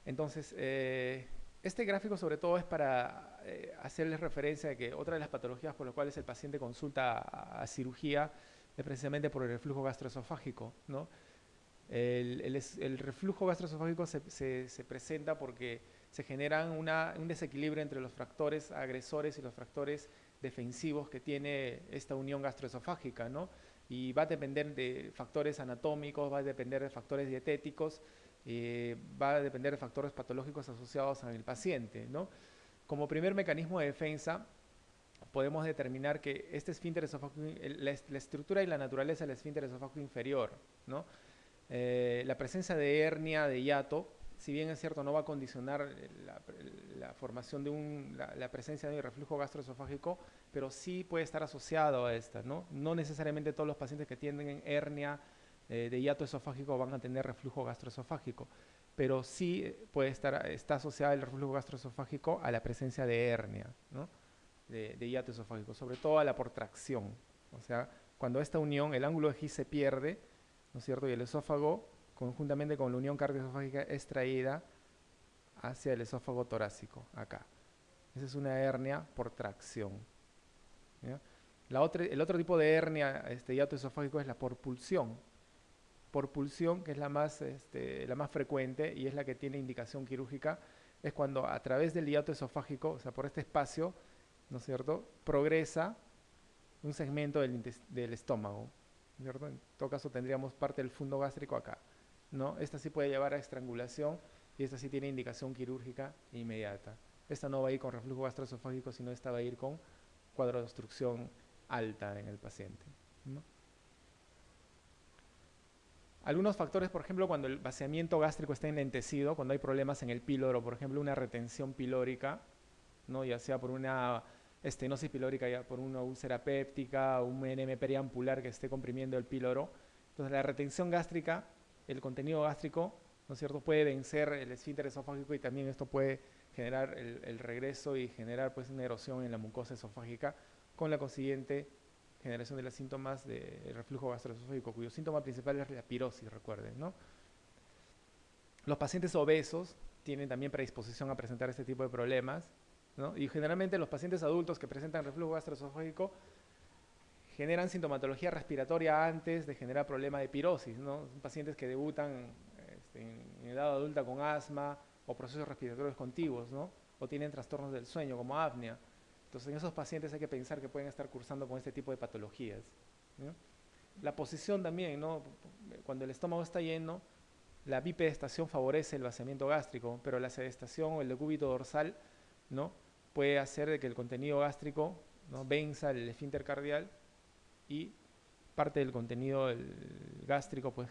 Entonces, este gráfico sobre todo es para hacerles referencia de que otra de las patologías por las cuales el paciente consulta a cirugía es precisamente por el reflujo gastroesofágico, ¿no? El reflujo gastroesofágico se presenta porque se generan un desequilibrio entre los factores agresores y los factores defensivos que tiene esta unión gastroesofágica, ¿no? Y va a depender de factores anatómicos, va a depender de factores dietéticos, va a depender de factores patológicos asociados al paciente, ¿no? Como primer mecanismo de defensa, podemos determinar que este esfínter esofágico, la estructura y la naturaleza del esfínter esofágico inferior, ¿no? La presencia de hernia, de hiato, si bien es cierto no va a condicionar la formación de la presencia de un reflujo gastroesofágico, pero sí puede estar asociado a esta, ¿no? No necesariamente todos los pacientes que tienen hernia de hiato esofágico van a tener reflujo gastroesofágico, pero sí está asociado el reflujo gastroesofágico a la presencia de hernia, ¿no? De hiato esofágico, sobre todo a la protracción. O sea, cuando esta unión, el ángulo de G se pierde, ¿no es cierto? Y el esófago, conjuntamente con la unión cardioesofágica, es traída hacia el esófago torácico, acá. Esa es una hernia por tracción. ¿Ya? El otro tipo de hernia hiato esofágico es la por pulsión. Por pulsión, que es la más frecuente y es la que tiene indicación quirúrgica, es cuando a través del hiato esofágico, o sea, por este espacio, ¿no es cierto?, progresa un segmento del estómago, ¿cierto? En todo caso tendríamos parte del fundo gástrico acá, ¿no? Esta sí puede llevar a estrangulación y esta sí tiene indicación quirúrgica inmediata. Esta no va a ir con reflujo gastroesofágico, sino esta va a ir con cuadro de obstrucción alta en el paciente, ¿no? Algunos factores, por ejemplo, cuando el vaciamiento gástrico está enlentecido, cuando hay problemas en el píloro, por ejemplo, una retención pilórica, ¿no? Ya sea por una estenosis pilórica, ya por una úlcera péptica, un NM periampular que esté comprimiendo el píloro. Entonces la retención gástrica, el contenido gástrico, ¿no es cierto?, puede vencer el esfínter esofágico y también esto puede generar el regreso y generar pues una erosión en la mucosa esofágica con la consiguiente generación de los síntomas de reflujo gastroesofágico, cuyo síntoma principal es la pirosis, recuerden, ¿no? Los pacientes obesos tienen también predisposición a presentar este tipo de problemas, ¿no? Y generalmente los pacientes adultos que presentan reflujo gastroesofágico generan sintomatología respiratoria antes de generar problema de pirosis, ¿no? Son pacientes que debutan en edad adulta con asma o procesos respiratorios contiguos, ¿no? O tienen trastornos del sueño como apnea. Entonces en esos pacientes hay que pensar que pueden estar cursando con este tipo de patologías, ¿no? La posición también, ¿no? Cuando el estómago está lleno, la bipedestación favorece el vaciamiento gástrico, pero la sedestación o el decúbito dorsal, ¿no?, puede hacer de que el contenido gástrico, ¿no?, venza el esfínter cardial y parte del contenido gástrico pues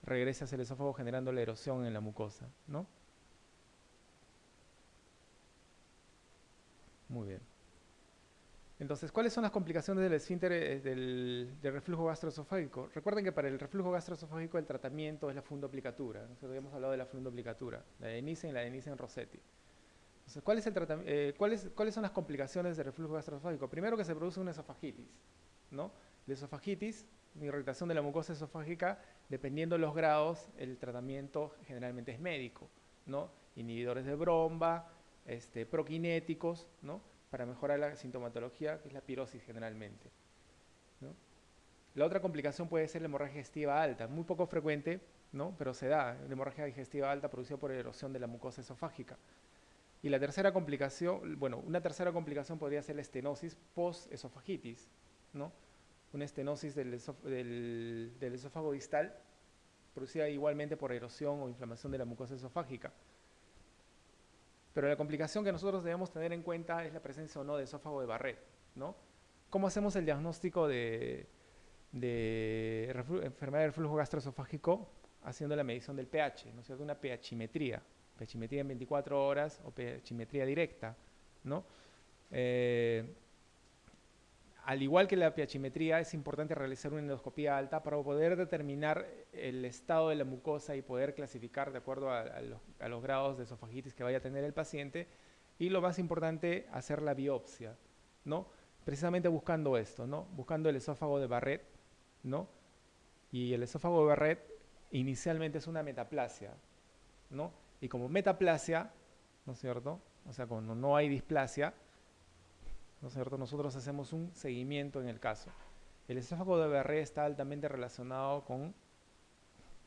regrese hacia el esófago generando la erosión en la mucosa, ¿no? Muy bien. Entonces, ¿cuáles son las complicaciones del esfínter del reflujo gastroesofágico? Recuerden que para el reflujo gastroesofágico el tratamiento es la fundoplicatura. Nosotros habíamos hablado de la fundoplicatura, la de Nissen y la de Nissen-Rossetti. Entonces, ¿cuáles son las complicaciones del reflujo gastroesofágico? Primero que se produce una esofagitis, ¿no? La esofagitis, una irritación de la mucosa esofágica, dependiendo de los grados, el tratamiento generalmente es médico, ¿no? Inhibidores de bromba, prokinéticos, ¿no?, para mejorar la sintomatología, que es la pirosis generalmente, ¿no? La otra complicación puede ser la hemorragia digestiva alta, muy poco frecuente, ¿no?, pero se da, la hemorragia digestiva alta producida por erosión de la mucosa esofágica. Y la tercera complicación, bueno, una tercera complicación podría ser la estenosis post-esofagitis, ¿no? Una estenosis del esófago distal producida igualmente por erosión o inflamación de la mucosa esofágica. Pero la complicación que nosotros debemos tener en cuenta es la presencia o no de esófago de Barrett, ¿no? ¿Cómo hacemos el diagnóstico de enfermedad del reflujo gastroesofágico? Haciendo la medición del pH, ¿no es cierto? Una pHimetría en 24 horas o pHimetría directa, ¿no? Al igual que la pHimetría, es importante realizar una endoscopía alta para poder determinar el estado de la mucosa y poder clasificar de acuerdo a los grados de esofagitis que vaya a tener el paciente. Y lo más importante, hacer la biopsia, ¿no? Precisamente buscando esto, ¿no? Buscando el esófago de Barrett, ¿no? Y el esófago de Barrett inicialmente es una metaplasia, ¿no? Y como metaplasia, ¿no es cierto? O sea, cuando no hay displasia, ¿no es cierto? Nosotros hacemos un seguimiento en el caso. El esófago de Barré está altamente relacionado con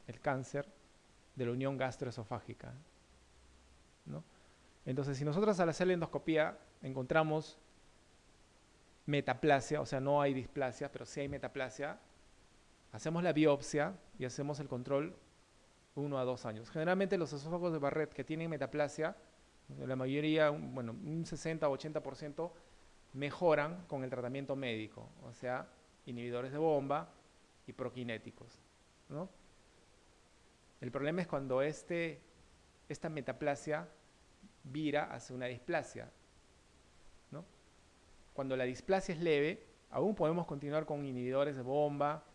el cáncer de la unión gastroesofágica, ¿no? Entonces, si nosotros al hacer la endoscopía encontramos metaplasia, o sea, no hay displasia, pero sí hay metaplasia, hacemos la biopsia y hacemos el control 1 a 2 años. Generalmente los esófagos de Barrett que tienen metaplasia, la mayoría, bueno, un 60 o 80% mejoran con el tratamiento médico, o sea, inhibidores de bomba y prokinéticos, ¿no? El problema es cuando esta metaplasia vira hacia una displasia, ¿no? Cuando la displasia es leve, aún podemos continuar con inhibidores de bomba,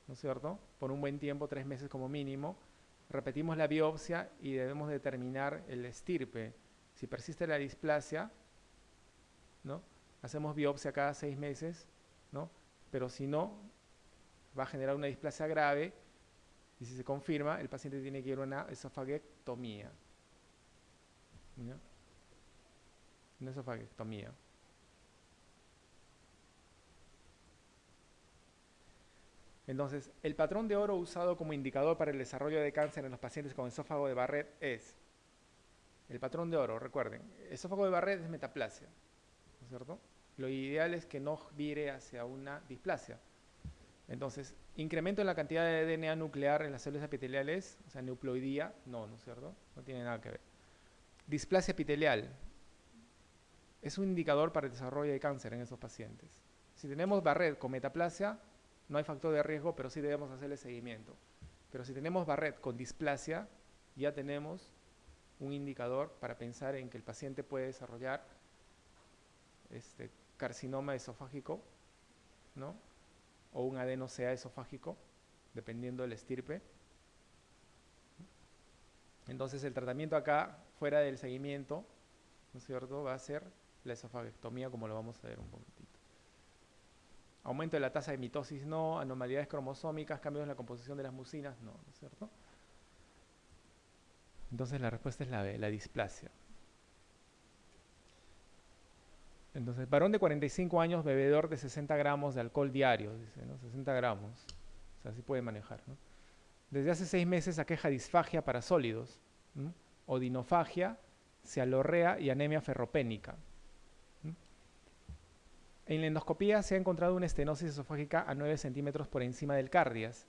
¿no es cierto? Por un buen tiempo, 3 meses como mínimo. Repetimos la biopsia y debemos determinar el estirpe. Si persiste la displasia, ¿no? Hacemos biopsia cada 6 meses, ¿no? Pero si no, va a generar una displasia grave y si se confirma, el paciente tiene que ir a una esofagectomía, ¿no? Una esofagectomía. Entonces, el patrón de oro usado como indicador para el desarrollo de cáncer en los pacientes con esófago de Barrett es el patrón de oro, recuerden, esófago de Barrett es metaplasia, ¿no es cierto? Lo ideal es que no vire hacia una displasia. Entonces, incremento en la cantidad de DNA nuclear en las células epiteliales, o sea, neuploidía, no, ¿no es cierto? No tiene nada que ver. Displasia epitelial es un indicador para el desarrollo de cáncer en esos pacientes. Si tenemos Barrett con metaplasia, no hay factor de riesgo, pero sí debemos hacerle seguimiento. Pero si tenemos Barrett con displasia, ya tenemos un indicador para pensar en que el paciente puede desarrollar carcinoma esofágico, ¿no? O un adeno-CA esofágico, dependiendo del estirpe. Entonces el tratamiento acá, fuera del seguimiento, ¿no es cierto?, va a ser la esofagectomía, como lo vamos a ver un poquitito. Aumento de la tasa de mitosis, no. Anomalías cromosómicas, cambios en la composición de las mucinas, no, ¿no es cierto? Entonces la respuesta es la B, la displasia. Entonces, varón de 45 años, bebedor de 60 gramos de alcohol diario, dice, ¿no? 60 gramos, o sea, sí puede manejar, ¿no? Desde hace 6 meses aqueja disfagia para sólidos, ¿no? Odinofagia, cialorrea y anemia ferropénica. En la endoscopía se ha encontrado una estenosis esofágica a 9 centímetros por encima del cardias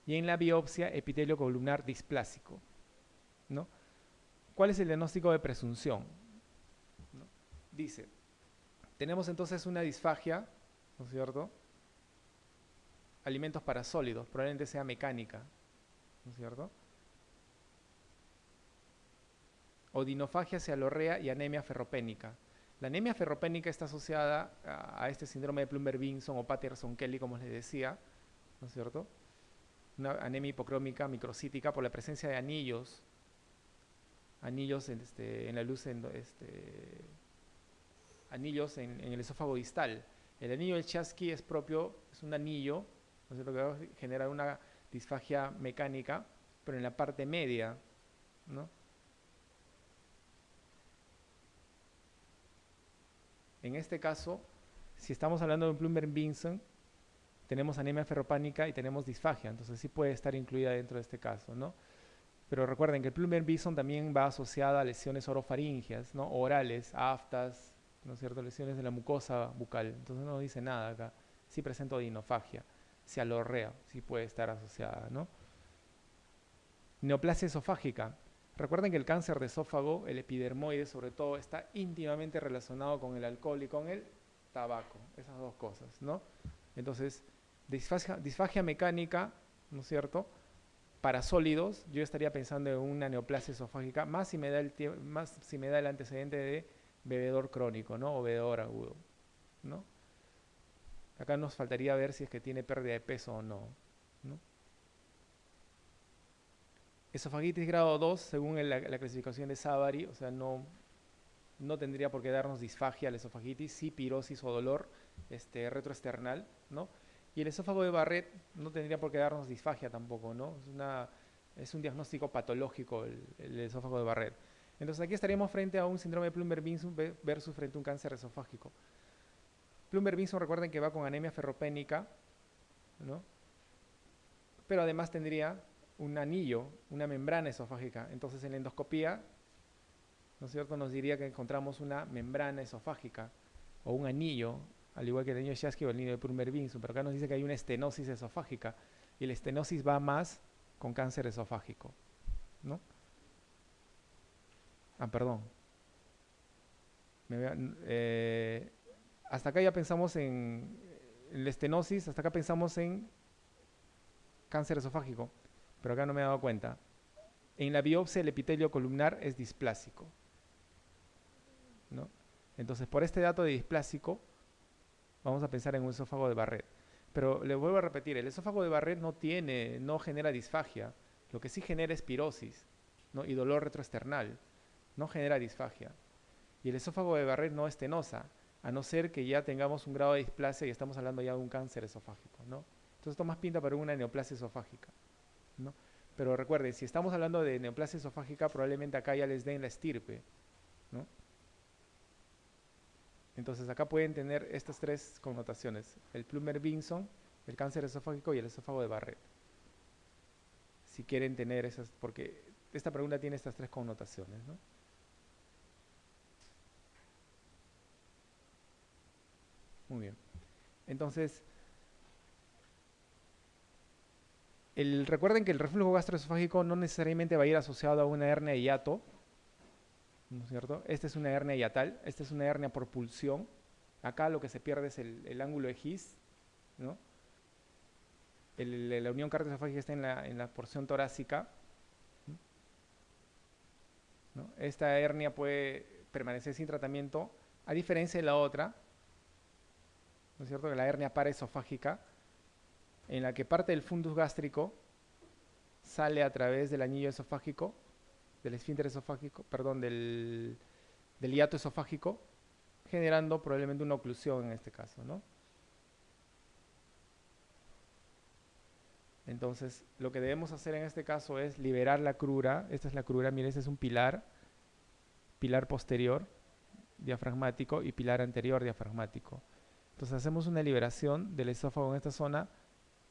y en la biopsia epitelio columnar displásico, ¿no? ¿Cuál es el diagnóstico de presunción? ¿No? Dice, tenemos entonces una disfagia, ¿no es cierto? Alimentos para sólidos, probablemente sea mecánica, ¿no es cierto? Odinofagia, cialorrea y anemia ferropénica. La anemia ferropénica está asociada a este síndrome de Plummer-Vinson o Patterson-Kelly, como les decía, ¿no es cierto? Una anemia hipocrómica microcítica por la presencia de anillos en la luz, anillos en el esófago distal. El anillo del Chasky es un anillo, ¿no es cierto?, que va a generar una disfagia mecánica, pero en la parte media, ¿no? En este caso, si estamos hablando de un Plummer-Vinson, tenemos anemia ferropánica y tenemos disfagia, entonces sí puede estar incluida dentro de este caso, ¿no? Pero recuerden que el Plummer-Vinson también va asociada a lesiones orofaringeas, ¿no? Orales, aftas, ¿no es cierto?, lesiones de la mucosa bucal, entonces no dice nada acá. Sí presenta odinofagia, cialorrea, sí puede estar asociada, ¿no? Neoplasia esofágica. Recuerden que el cáncer de esófago, el epidermoide sobre todo, está íntimamente relacionado con el alcohol y con el tabaco, esas dos cosas, ¿no? Entonces, disfagia mecánica, ¿no es cierto?, para sólidos, yo estaría pensando en una neoplasia esofágica, más si me da el antecedente de bebedor crónico, ¿no?, o bebedor agudo, ¿no? Acá nos faltaría ver si es que tiene pérdida de peso o no, ¿no? Esofagitis grado 2, según la clasificación de Savary, o sea, no tendría por qué darnos disfagia la esofagitis, sí pirosis o dolor retroesternal, ¿no? Y el esófago de Barrett no tendría por qué darnos disfagia tampoco, ¿no? Es una Es un diagnóstico patológico el esófago de Barrett. Entonces aquí estaríamos frente a un síndrome de Plummer-Vinson versus frente a un cáncer esofágico. Plummer-Vinson, recuerden que va con anemia ferropénica, ¿no? Pero además tendría un anillo, una membrana esofágica. Entonces en la endoscopía, ¿no es cierto?, nos diría que encontramos una membrana esofágica o un anillo, al igual que el anillo de Schatzky o el anillo de Plummer-Vinson. Pero acá nos dice que hay una estenosis esofágica y la estenosis va más con cáncer esofágico, ¿no? Ah, perdón. Hasta acá ya pensamos en la estenosis, hasta acá pensamos en cáncer esofágico, pero acá no me he dado cuenta. En la biopsia el epitelio columnar es displásico, ¿no? Entonces, por este dato de displásico, vamos a pensar en un esófago de Barrett. Pero le vuelvo a repetir, el esófago de Barrett no genera disfagia, lo que sí genera es pirosis, ¿no? Y dolor retroesternal, no genera disfagia. Y el esófago de Barrett no estenosa, a no ser que ya tengamos un grado de displasia y estamos hablando ya de un cáncer esofágico, ¿no? Entonces esto más pinta para una neoplasia esofágica, ¿no? Pero recuerden, si estamos hablando de neoplasia esofágica, probablemente acá ya les den la estirpe, ¿no? Entonces acá pueden tener estas tres connotaciones: el Plummer-Vinson, el cáncer esofágico y el esófago de Barrett. Si quieren tener esas, porque esta pregunta tiene estas tres connotaciones, ¿no? Muy bien. Entonces, recuerden que el reflujo gastroesofágico no necesariamente va a ir asociado a una hernia de hiato, ¿no es cierto? Esta es una hernia hiatal, esta es una hernia por pulsión. Acá lo que se pierde es el ángulo de His, ¿no? La unión cardioesofágica está en la porción torácica, ¿no? Esta hernia puede permanecer sin tratamiento, a diferencia de la otra, ¿no es cierto?, que la hernia paraesofágica, en la que parte del fundus gástrico sale a través del anillo esofágico, del esfínter esofágico, perdón, del hiato esofágico, generando probablemente una oclusión en este caso, ¿no? Entonces, lo que debemos hacer en este caso es liberar la crura. Esta es la crura, miren, este es un pilar posterior diafragmático y pilar anterior diafragmático. Entonces hacemos una liberación del esófago en esta zona,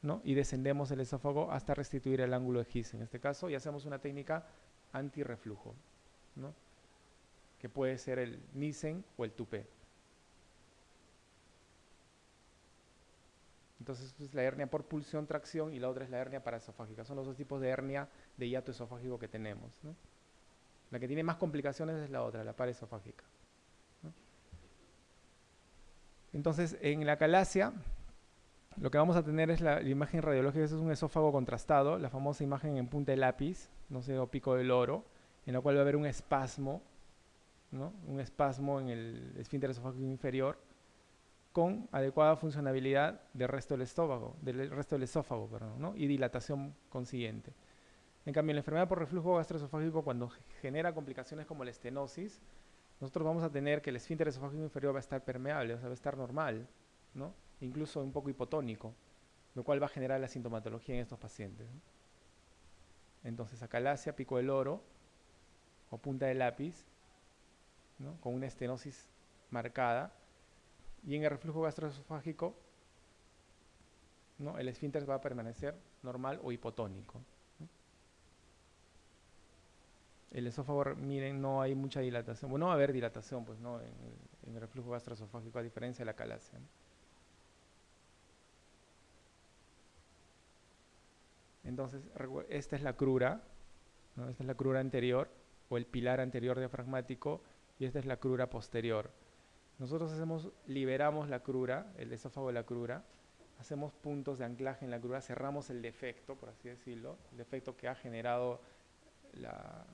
¿no? Y descendemos el esófago hasta restituir el ángulo de His en este caso, y hacemos una técnica antirreflujo, ¿no?, que puede ser el Nissen o el Tupé. Entonces, esta es la hernia por pulsión, tracción, y la otra es la hernia paraesofágica. Son los dos tipos de hernia de hiato esofágico que tenemos, ¿no? La que tiene más complicaciones es la otra, la paraesofágica, ¿no? Entonces, en la calasia, lo que vamos a tener es la imagen radiológica. Este es un esófago contrastado, la famosa imagen en punta de lápiz, no sé, o pico del oro, en la cual va a haber un espasmo, ¿no?, un espasmo en el esfínter esofágico inferior, con adecuada funcionabilidad del resto del esófago, perdón, ¿no?, y dilatación consiguiente. En cambio, en la enfermedad por reflujo gastroesofágico, cuando genera complicaciones como la estenosis, nosotros vamos a tener que el esfínter esofágico inferior va a estar permeable, o sea, va a estar normal, ¿no?, incluso un poco hipotónico, lo cual va a generar la sintomatología en estos pacientes, ¿no? Entonces, acalasia, pico del oro o punta de lápiz, ¿no?, con una estenosis marcada. Y en el reflujo gastroesofágico, ¿no?, el esfínter va a permanecer normal o hipotónico, ¿no? El esófago, miren, no hay mucha dilatación. Bueno, no va a haber dilatación, pues, ¿no?, en el reflujo gastroesofágico, a diferencia de la calasia, ¿no? Entonces, esta es la crura, ¿no? Esta es la crura anterior o el pilar anterior diafragmático, y esta es la crura posterior. Nosotros liberamos la crura, el esófago de la crura, hacemos puntos de anclaje en la crura, cerramos el defecto, por así decirlo, el defecto que ha generado la,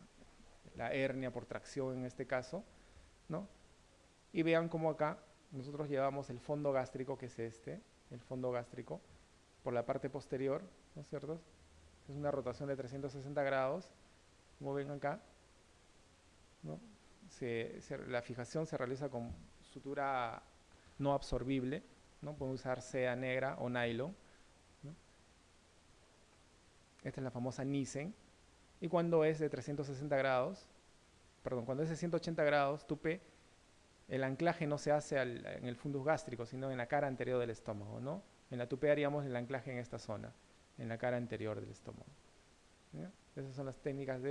la hernia por tracción en este caso, ¿no? Y vean cómo acá nosotros llevamos el fondo gástrico, que es el fondo gástrico, por la parte posterior, ¿no es cierto? Es una rotación de 360 grados, como ven acá, ¿no? La fijación se realiza con sutura no absorbible, ¿no? Pueden usar seda negra o nylon, ¿no? Esta es la famosa Nissen, Y cuando es de 360 grados, perdón, cuando es de 180 grados, tupe, el anclaje no se hace en el fundus gástrico, sino en la cara anterior del estómago, ¿no? En la tupe haríamos el anclaje en esta zona, en la cara anterior del estómago. ¿Ya? Esas son las técnicas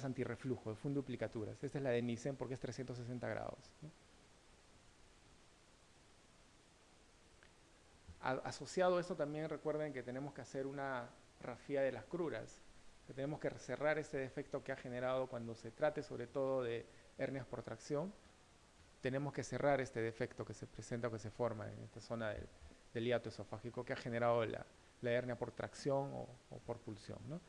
antirreflujo, de funduplicaturas. Esta es la de Nissen porque es 360 grados, ¿no? Asociado a esto también recuerden que tenemos que hacer una rafía de las cruras, que tenemos que cerrar este defecto que ha generado cuando se trate sobre todo de hernias por tracción. Tenemos que cerrar este defecto que se presenta o que se forma en esta zona del hiato esofágico que ha generado la hernia por tracción o por pulsión, ¿no?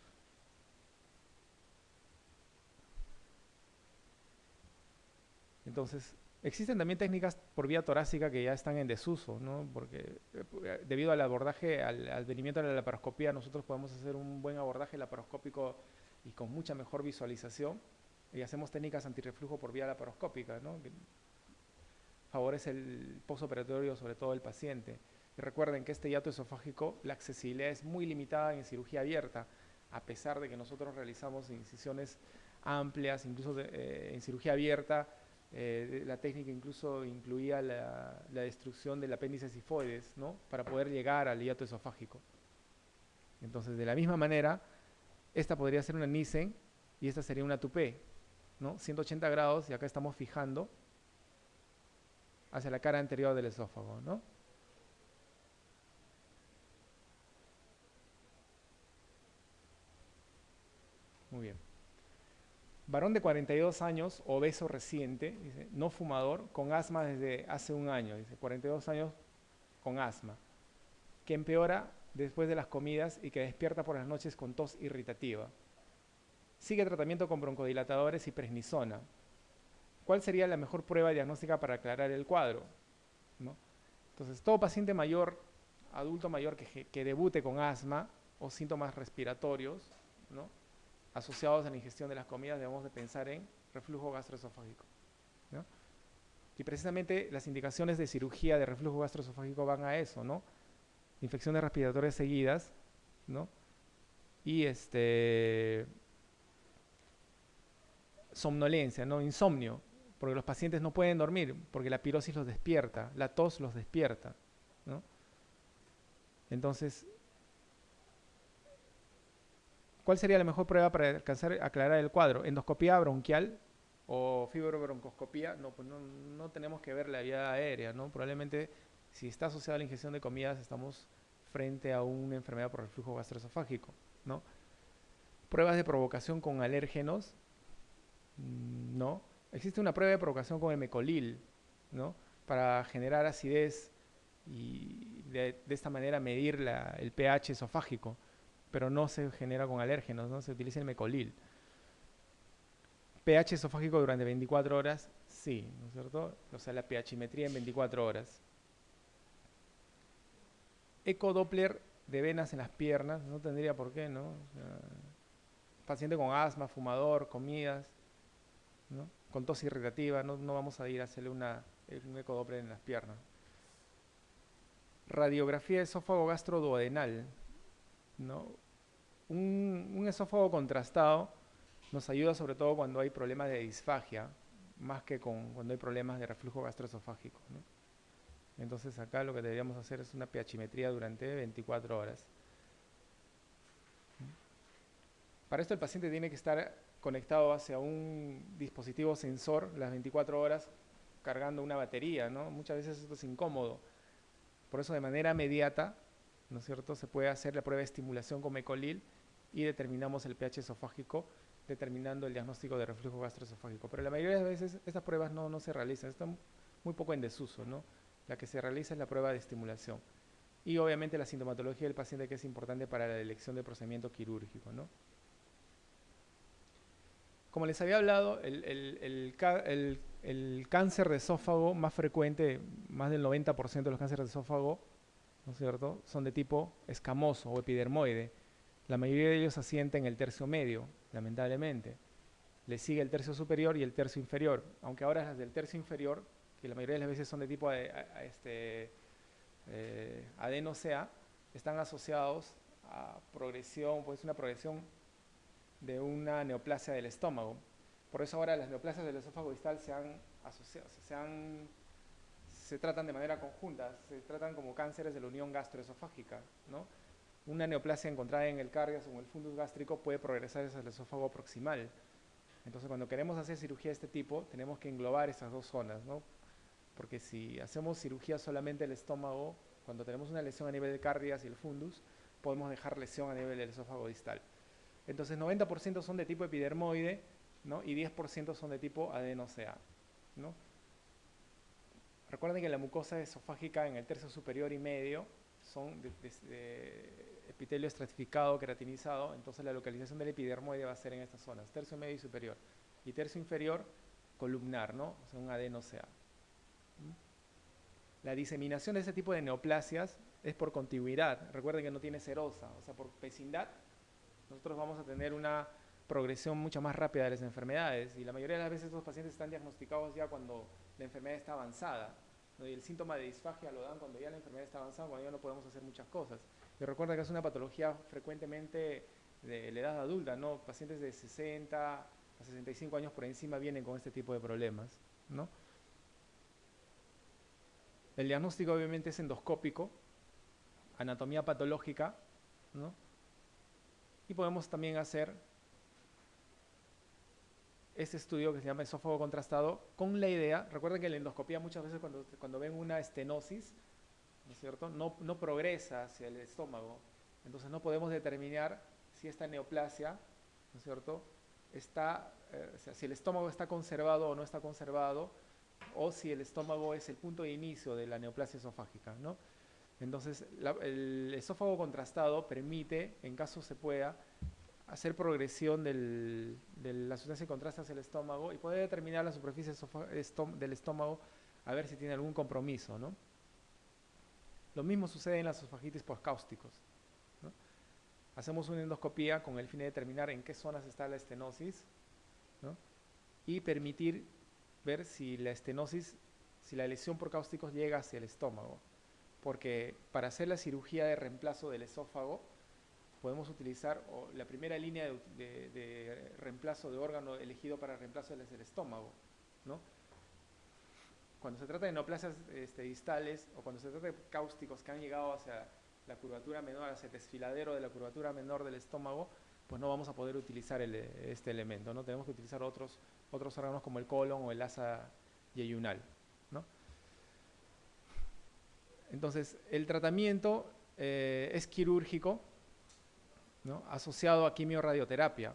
Entonces, existen también técnicas por vía torácica que ya están en desuso, ¿no? Porque debido al abordaje, al advenimiento de la laparoscopía, nosotros podemos hacer un buen abordaje laparoscópico y con mucha mejor visualización. Y hacemos técnicas antirreflujo por vía laparoscópica, ¿no? Que favorece el postoperatorio, sobre todo el paciente. Y recuerden que este hiato esofágico, la accesibilidad es muy limitada en cirugía abierta, a pesar de que nosotros realizamos incisiones amplias, incluso en cirugía abierta. La técnica incluso incluía la destrucción del apéndice sifoides, ¿no? Para poder llegar al hiato esofágico. Entonces, de la misma manera, esta podría ser una Nissen y esta sería una Toupet, ¿no? 180 grados y acá estamos fijando hacia la cara anterior del esófago, ¿no? Muy bien. Varón de 42 años, obeso reciente, dice, no fumador, con asma desde hace un año, dice, 42 años con asma, que empeora después de las comidas y que despierta por las noches con tos irritativa. Sigue tratamiento con broncodilatadores y prednisona. ¿Cuál sería la mejor prueba diagnóstica para aclarar el cuadro? ¿No? Entonces, todo paciente mayor, adulto mayor que debute con asma o síntomas respiratorios, ¿no? Asociados a la ingestión de las comidas, debemos de pensar en reflujo gastroesofágico, ¿no? Y precisamente las indicaciones de cirugía de reflujo gastroesofágico van a eso, ¿no? Infecciones respiratorias seguidas, ¿no? Y somnolencia, ¿no? Insomnio, porque los pacientes no pueden dormir, porque la pirosis los despierta, la tos los despierta, ¿no? Entonces, ¿cuál sería la mejor prueba para aclarar el cuadro? ¿Endoscopía bronquial o fibrobroncoscopía? No, pues no tenemos que ver la vía aérea, ¿no? Probablemente si está asociada a la ingestión de comidas estamos frente a una enfermedad por reflujo gastroesofágico, ¿no? Pruebas de provocación con alérgenos, no. Existe una prueba de provocación con el mecolil, ¿no? Para generar acidez y de esta manera medir el pH esofágico, pero no se genera con alérgenos, ¿no? Se utiliza el mecolil. pH esofágico durante 24 horas, sí, ¿no es cierto? O sea, la pHimetría en 24 horas. Ecodoppler de venas en las piernas, no tendría por qué, ¿no? O sea, paciente con asma, fumador, comidas, ¿no? Con tos irritativa, no vamos a ir a hacerle un ecodoppler en las piernas. Radiografía de esófago gastroduodenal, ¿no? Un esófago contrastado nos ayuda sobre todo cuando hay problemas de disfagia, más que cuando hay problemas de reflujo gastroesofágico, ¿no? Entonces acá lo que deberíamos hacer es una pHimetría durante 24 horas. Para esto el paciente tiene que estar conectado hacia un dispositivo sensor las 24 horas cargando una batería, ¿no? Muchas veces esto es incómodo. Por eso de manera inmediata, ¿no es cierto?, se puede hacer la prueba de estimulación con mecolil y determinamos el pH esofágico, determinando el diagnóstico de reflujo gastroesofágico. Pero la mayoría de las veces estas pruebas no se realizan, están muy poco en desuso, ¿no? La que se realiza es la prueba de estimulación. Y obviamente la sintomatología del paciente, que es importante para la elección de procedimiento quirúrgico, ¿no? Como les había hablado, el cáncer de esófago más frecuente, más del 90% de los cánceres de esófago, ¿no es cierto?, son de tipo escamoso o epidermoide. La mayoría de ellos asienten en el tercio medio, lamentablemente. Le sigue el tercio superior y el tercio inferior, aunque ahora las del tercio inferior, que la mayoría de las veces son de tipo adenosea, están asociados progresión, pues una progresión de una neoplasia del estómago. Por eso ahora las neoplasias del esófago distal se han asociado, se tratan de manera conjunta, se tratan como cánceres de la unión gastroesofágica, ¿no? Una neoplasia encontrada en el cardias o en el fundus gástrico puede progresar hacia el esófago proximal. Entonces, cuando queremos hacer cirugía de este tipo, tenemos que englobar estas dos zonas, ¿no? Porque si hacemos cirugía solamente del estómago, cuando tenemos una lesión a nivel de cardias y el fundus, podemos dejar lesión a nivel del esófago distal. Entonces, 90% son de tipo epidermoide, ¿no? Y 10% son de tipo adenosea, ¿no? Recuerden que la mucosa esofágica en el tercio superior y medio son de epitelio estratificado, queratinizado, entonces la localización del epidermoide va a ser en estas zonas, tercio medio y superior. Y tercio inferior, columnar, ¿no? O sea, un adenosea. La diseminación de ese tipo de neoplasias es por contigüidad. Recuerden que no tiene serosa, o sea, por vecindad, nosotros vamos a tener una progresión mucho más rápida de las enfermedades y la mayoría de las veces estos pacientes están diagnosticados ya cuando la enfermedad está avanzada, ¿no? Y el síntoma de disfagia lo dan cuando ya la enfermedad está avanzada, cuando ya no podemos hacer muchas cosas. Y recuerda que es una patología frecuentemente de la edad adulta, ¿no? Pacientes de 60 a 65 años por encima vienen con este tipo de problemas, ¿no? El diagnóstico obviamente es endoscópico, anatomía patológica, ¿no? Y podemos también hacer este estudio que se llama esófago contrastado con la idea, recuerden que en la endoscopía muchas veces cuando ven una estenosis, ¿no es cierto?, no progresa hacia el estómago, entonces no podemos determinar si esta neoplasia, ¿no es cierto?, está, o sea, si el estómago está conservado o no está conservado, o si el estómago es el punto de inicio de la neoplasia esofágica, ¿no? Entonces, el esófago contrastado permite, en caso se pueda, hacer progresión de la sustancia que contrasta hacia el estómago y poder determinar la superficie del estómago a ver si tiene algún compromiso, ¿no? Lo mismo sucede en las esofagitis postcáusticos, ¿no? Hacemos una endoscopía con el fin de determinar en qué zonas está la estenosis, ¿no? Y permitir ver si la estenosis, si la lesión por cáusticos llega hacia el estómago. Porque para hacer la cirugía de reemplazo del esófago, podemos utilizar la primera línea de reemplazo de órgano elegido para reemplazo es el estómago, ¿no? Cuando se trata de neoplasias distales o cuando se trata de cáusticos que han llegado hacia la curvatura menor, hacia el desfiladero de la curvatura menor del estómago, pues no vamos a poder utilizar este elemento, ¿no? Tenemos que utilizar otros órganos como el colon o el asa yeyunal, ¿no? Entonces, el tratamiento es quirúrgico, ¿no?, asociado a quimiorradioterapia.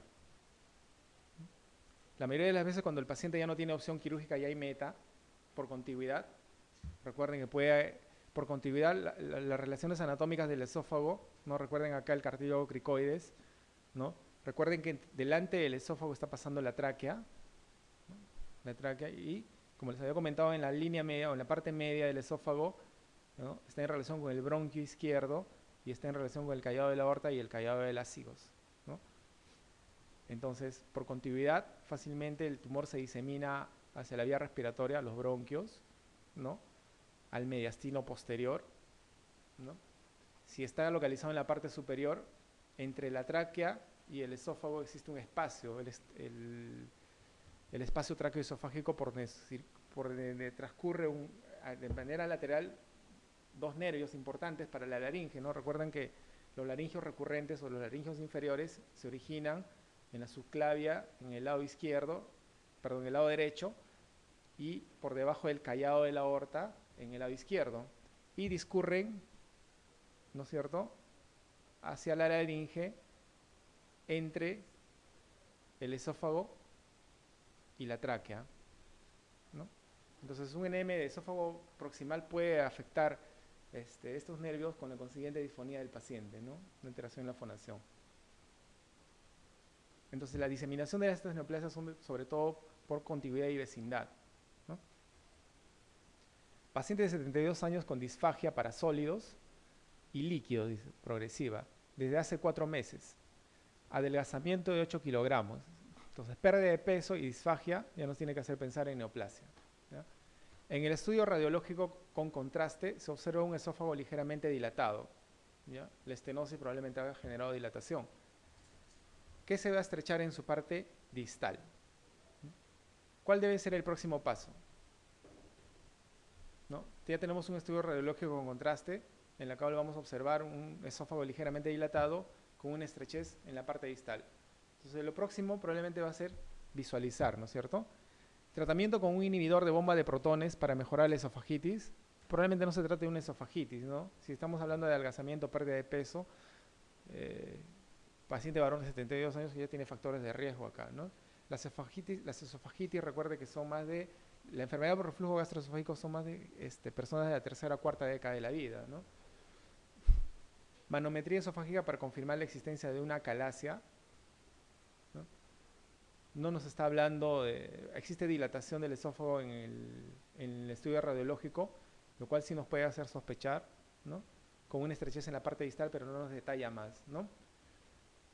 La mayoría de las veces cuando el paciente ya no tiene opción quirúrgica y hay meta por contigüidad, recuerden que puede, por contigüidad, las relaciones anatómicas del esófago, ¿no? Recuerden acá el cartílago cricoides, ¿no? Recuerden que delante del esófago está pasando la tráquea, ¿no? La tráquea, y como les había comentado, en la línea media o en la parte media del esófago, ¿no?, está en relación con el bronquio izquierdo y está en relación con el callado de la aorta y el callado de las higos, ¿no? Entonces, por contigüidad, fácilmente el tumor se disemina hacia la vía respiratoria, los bronquios, ¿no?, al mediastino posterior, ¿no? Si está localizado en la parte superior, entre la tráquea y el esófago existe un espacio, el espacio tráqueo-esofágico por donde transcurre de manera lateral dos nervios importantes para la laringe, ¿no? Recuerden que los laringios recurrentes o los laringios inferiores se originan en la subclavia, en el lado izquierdo, perdón, en el lado derecho, y por debajo del callado de la aorta, en el lado izquierdo, y discurren, ¿no es cierto?, hacia la laringe entre el esófago y la tráquea, ¿no? Entonces, un enema de esófago proximal puede afectar estos nervios con la consiguiente disfonía del paciente, ¿no?, una alteración en la fonación. Entonces, la diseminación de estas neoplasias son sobre todo por contigüidad y vecindad, ¿no? Paciente de 72 años con disfagia para sólidos y líquidos, dice, progresiva, desde hace 4 meses. Adelgazamiento de 8 kilogramos. Entonces, pérdida de peso y disfagia ya nos tiene que hacer pensar en neoplasia, ¿ya? En el estudio radiológico con contraste se observa un esófago ligeramente dilatado, ¿ya? La estenosis probablemente haya generado dilatación. ¿Qué se va a estrechar en su parte distal? ¿Cuál debe ser el próximo paso? ¿No? Ya tenemos un estudio radiológico con contraste, en la cual vamos a observar un esófago ligeramente dilatado con una estrechez en la parte distal. Entonces lo próximo probablemente va a ser visualizar, ¿no es cierto? Tratamiento con un inhibidor de bomba de protones para mejorar la esofagitis. Probablemente no se trate de una esofagitis, ¿no? Si estamos hablando de adelgazamiento, pérdida de peso, eh, paciente varón de 72 años que ya tiene factores de riesgo acá, ¿no? Las esofagitis, recuerde que son más de, la enfermedad por reflujo gastroesofágico son más de personas de la tercera o cuarta década de la vida, ¿no? Manometría esofágica para confirmar la existencia de una calasia, ¿no? No nos está hablando de, existe dilatación del esófago en el estudio radiológico, lo cual sí nos puede hacer sospechar, ¿no? Con una estrechez en la parte distal, pero no nos detalla más, ¿no?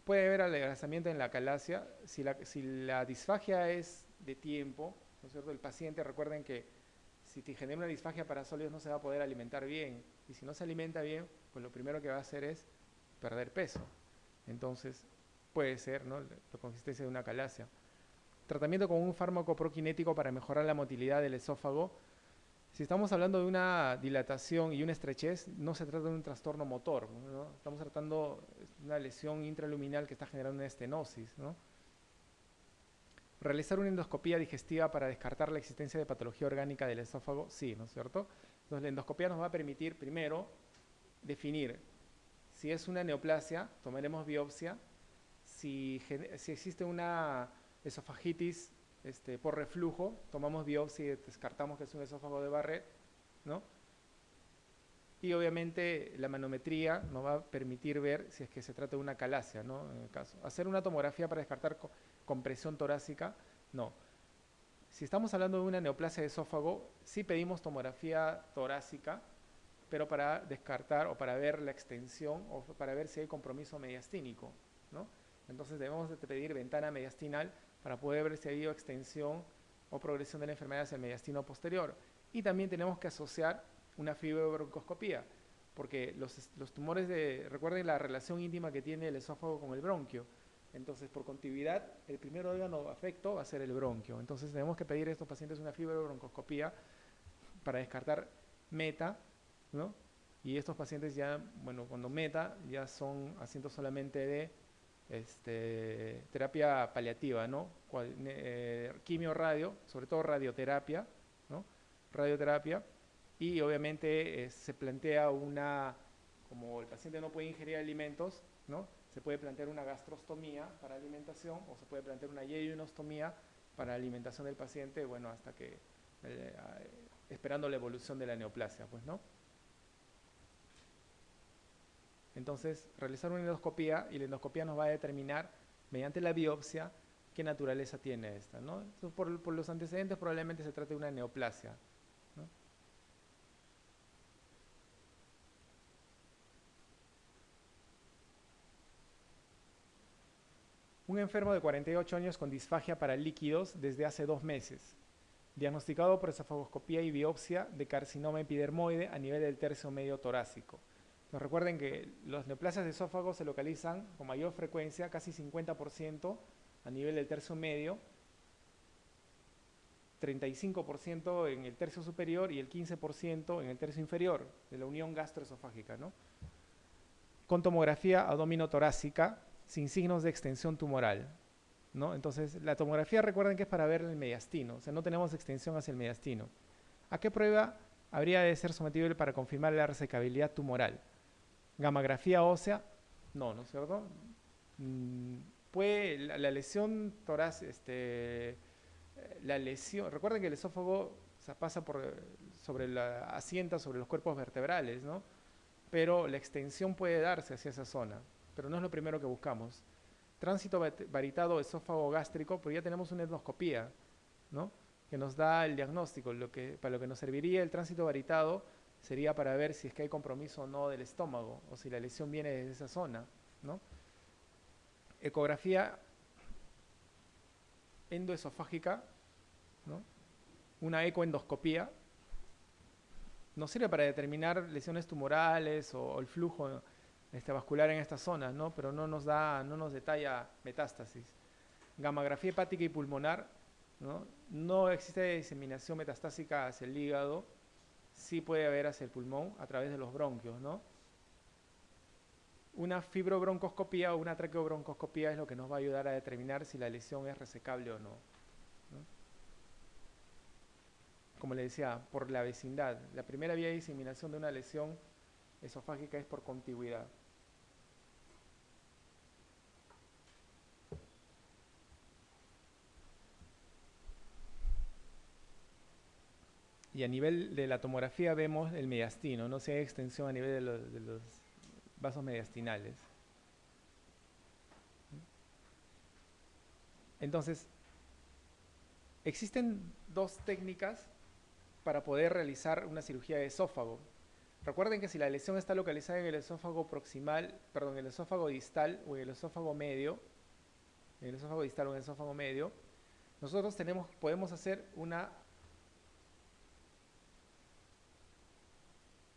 Puede haber adelgazamiento en la calasia. Si la disfagia es de tiempo, ¿no es cierto? El paciente, recuerden que si te genera una disfagia para sólidos no se va a poder alimentar bien. Y si no se alimenta bien, pues lo primero que va a hacer es perder peso. Entonces, puede ser, ¿no?, la consistencia de una calasia. Tratamiento con un fármaco prokinético para mejorar la motilidad del esófago. Si estamos hablando de una dilatación y una estrechez, no se trata de un trastorno motor, ¿no? Estamos tratando de una lesión intraluminal que está generando una estenosis, ¿no? Realizar una endoscopía digestiva para descartar la existencia de patología orgánica del esófago, sí, ¿no es cierto? Entonces la endoscopía nos va a permitir primero definir si es una neoplasia, tomaremos biopsia. Si existe una esofagitis por reflujo, tomamos biopsia y descartamos que es un esófago de Barrett, ¿no? Y obviamente la manometría nos va a permitir ver si es que se trata de una calasia, ¿no? En el caso. Hacer una tomografía para descartar compresión torácica, no. Si estamos hablando de una neoplasia de esófago, sí pedimos tomografía torácica, pero para descartar o para ver la extensión o para ver si hay compromiso mediastínico, ¿no? Entonces debemos de pedir ventana mediastinal para poder ver si ha habido extensión o progresión de la enfermedad hacia el mediastino posterior. Y también tenemos que asociar una fibrobroncoscopía, porque los tumores recuerden la relación íntima que tiene el esófago con el bronquio. Entonces, por contiguidad, el primer órgano afecto va a ser el bronquio. Entonces, tenemos que pedir a estos pacientes una fibrobroncoscopía para descartar meta, ¿no? Y estos pacientes ya, bueno, cuando meta, ya son asientos solamente de terapia paliativa, ¿no? Quimio radio, sobre todo radioterapia, ¿no? Radioterapia. Y obviamente se plantea como el paciente no puede ingerir alimentos, ¿no? Se puede plantear una gastrostomía para alimentación o se puede plantear una yeyonostomía para alimentación del paciente, bueno, hasta que, esperando la evolución de la neoplasia, pues, ¿no? Entonces, realizar una endoscopía y la endoscopía nos va a determinar, mediante la biopsia, qué naturaleza tiene esta, ¿no? Entonces, por los antecedentes probablemente se trate de una neoplasia, ¿no? Un enfermo de 48 años con disfagia para líquidos desde hace 2 meses, diagnosticado por esofagoscopía y biopsia de carcinoma epidermoide a nivel del tercio medio torácico. Entonces recuerden que las neoplasias de esófago se localizan con mayor frecuencia, casi 50% a nivel del tercio medio, 35% en el tercio superior y el 15% en el tercio inferior de la unión gastroesofágica, ¿no? Con tomografía abdominotorácica sin signos de extensión tumoral, ¿no? Entonces, la tomografía, recuerden que es para ver el mediastino, o sea, no tenemos extensión hacia el mediastino. ¿A qué prueba habría de ser sometible para confirmar la resecabilidad tumoral? ¿Gammagrafía ósea? No, ¿no es cierto? Puede la lesión torácica, la lesión, recuerden que el esófago, o sea, pasa asienta sobre los cuerpos vertebrales, ¿no? Pero la extensión puede darse hacia esa zona, pero no es lo primero que buscamos. Tránsito varitado esófago gástrico, pero ya tenemos una endoscopía, ¿no?, que nos da el diagnóstico. Para lo que nos serviría el tránsito varitado sería para ver si es que hay compromiso o no del estómago, o si la lesión viene desde esa zona, ¿no? Ecografía endoesofágica, ¿no? Una ecoendoscopía nos sirve para determinar lesiones tumorales o el flujo vascular en estas zonas, ¿no? Pero no nos detalla metástasis. Gammagrafía hepática y pulmonar, ¿no? No existe diseminación metastásica hacia el hígado, sí puede haber hacia el pulmón a través de los bronquios, ¿no? Una fibrobroncoscopía o una traqueobroncoscopía es lo que nos va a ayudar a determinar si la lesión es resecable o no, ¿no? Como le decía, por la vecindad. La primera vía de diseminación de una lesión esofágica es por contigüidad. Y a nivel de la tomografía vemos el mediastino, no si hay extensión a nivel de los vasos mediastinales. Entonces, existen dos técnicas para poder realizar una cirugía de esófago. Recuerden que si la lesión está localizada en el esófago proximal, perdón, en el esófago distal o en el esófago medio, en el esófago distal o en el esófago medio, nosotros podemos hacer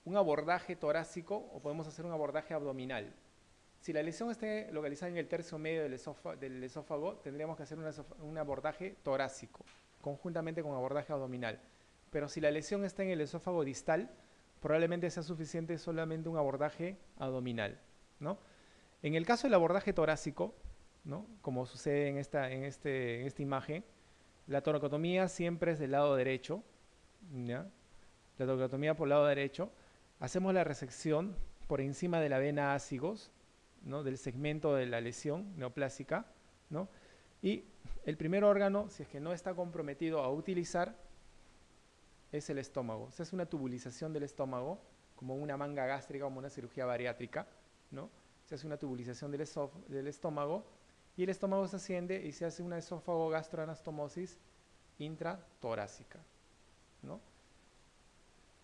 un abordaje torácico o podemos hacer un abordaje abdominal. Si la lesión esté localizada en el tercio medio del esófago, tendríamos que hacer un abordaje torácico, conjuntamente con abordaje abdominal. Pero si la lesión está en el esófago distal, probablemente sea suficiente solamente un abordaje abdominal, ¿no? En el caso del abordaje torácico, ¿no? Como sucede en esta imagen, la toracotomía siempre es del lado derecho, ¿ya? La toracotomía por el lado derecho. Hacemos la resección por encima de la vena ácigos, ¿no? Del segmento de la lesión neoplásica, ¿no? Y el primer órgano, si es que no está comprometido a utilizar, es el estómago. Se hace una tubulización del estómago, como una manga gástrica, como una cirugía bariátrica, ¿no? Se hace una tubulización del estómago y el estómago se asciende y se hace una esófago gastroanastomosis intratorácica, ¿no?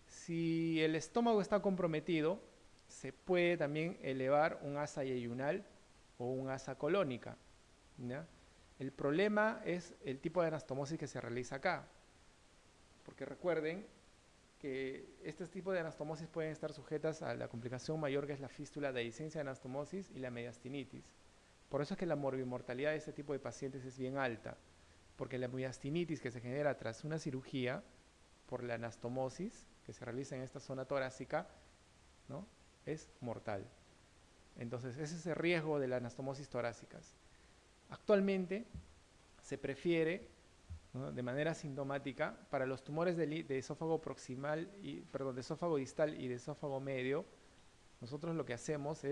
Si el estómago está comprometido, se puede también elevar un asa yeyunal o un asa colónica, ¿ya? El problema es el tipo de anastomosis que se realiza acá, porque recuerden que este tipo de anastomosis pueden estar sujetas a la complicación mayor que es la fístula de dehiscencia de anastomosis y la mediastinitis. Por eso es que la morbimortalidad de este tipo de pacientes es bien alta, porque la mediastinitis que se genera tras una cirugía por la anastomosis que se realiza en esta zona torácica, ¿no? Es mortal. Entonces, ese es el riesgo de las anastomosis torácicas. Actualmente se prefiere, ¿no? De manera sintomática para los tumores de esófago proximal de esófago distal y de esófago medio. Nosotros lo que hacemos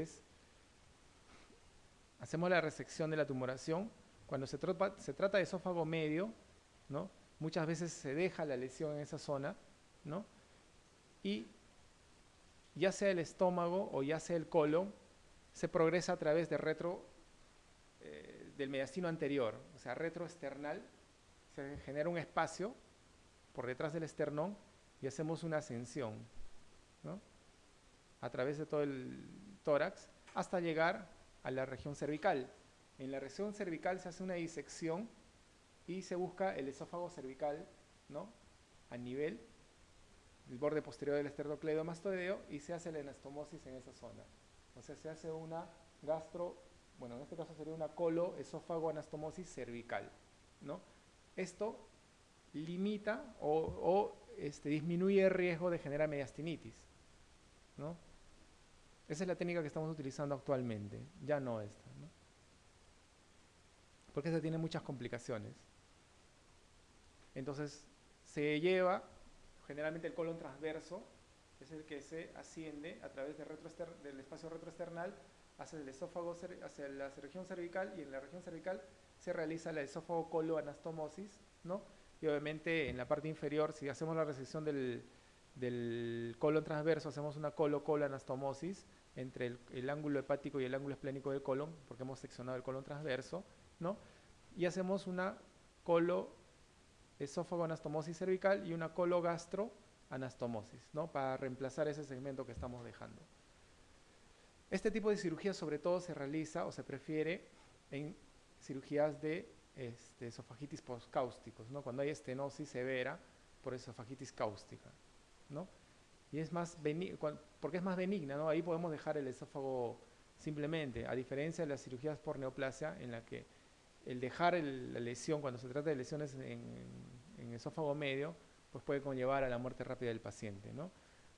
hacemos la resección de la tumoración. Cuando se trata de esófago medio, ¿no? Muchas veces se deja la lesión en esa zona, ¿no? Y ya sea el estómago o ya sea el colon, se progresa a través del mediastino anterior, o sea, retroesternal. Se genera un espacio por detrás del esternón y hacemos una ascensión, ¿no? A través de todo el tórax hasta llegar a la región cervical. En la región cervical se hace una disección y se busca el esófago cervical, ¿no? A nivel del borde posterior del esternocleidomastoideo y se hace la anastomosis en esa zona. O sea, se hace una en este caso sería una coloesófago anastomosis cervical, ¿no? Esto limita o disminuye el riesgo de generar mediastinitis, ¿no? Esa es la técnica que estamos utilizando actualmente, ya no esta, ¿no? Porque esta tiene muchas complicaciones. Entonces, se lleva generalmente el colon transverso, que es el que se asciende a través del espacio retroesternal hacia el esófago, hacia la región cervical, y en la región cervical se realiza la esófago coloanastomosis, ¿no? Y obviamente en la parte inferior, si hacemos la resección del colon transverso, hacemos una coloanastomosis entre el ángulo hepático y el ángulo esplénico del colon, porque hemos seccionado el colon transverso, ¿no? Y hacemos una esófago anastomosis cervical y una cologastroanastomosis, ¿no? Para reemplazar ese segmento que estamos dejando. Este tipo de cirugía sobre todo se realiza o se prefiere en cirugías de esofagitis postcáusticos, ¿no? Cuando hay estenosis severa por esofagitis cáustica, ¿no? Y es más porque es más benigna, ¿no? Ahí podemos dejar el esófago simplemente, a diferencia de las cirugías por neoplasia, en la que el dejar la lesión, cuando se trata de lesiones en esófago medio, pues puede conllevar a la muerte rápida del paciente, ¿no?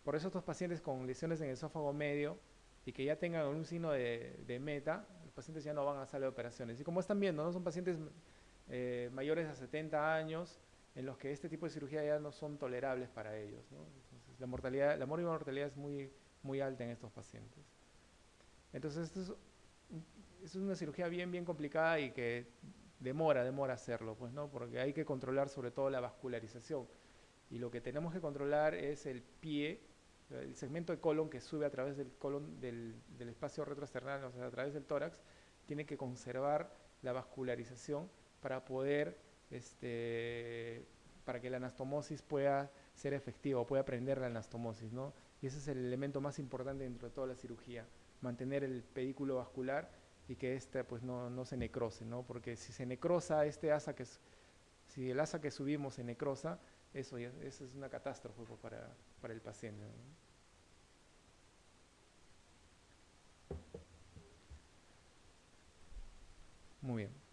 Por eso estos pacientes con lesiones en esófago medio y que ya tengan un signo de meta, los pacientes ya no van a sala de operaciones. Y como están viendo, ¿no? Son pacientes mayores a 70 años en los que este tipo de cirugía ya no son tolerables para ellos, ¿no? Entonces, la mortalidad es muy alta en estos pacientes. Entonces, es una cirugía bien complicada y que demora hacerlo, pues, ¿no? Porque hay que controlar sobre todo la vascularización. Y lo que tenemos que controlar es el pie, el segmento de colon que sube a través del colon del espacio retroesternal, o sea, a través del tórax, tiene que conservar la vascularización para poder, para que la anastomosis pueda ser efectiva o pueda prender la anastomosis, ¿no? Y ese es el elemento más importante dentro de toda la cirugía, mantener el pedículo vascular y que éste pues no se necrose, ¿no? Porque si se necrosa este asa si el asa que subimos se necrosa, eso es una catástrofe pues, para el paciente, ¿no? Muy bien.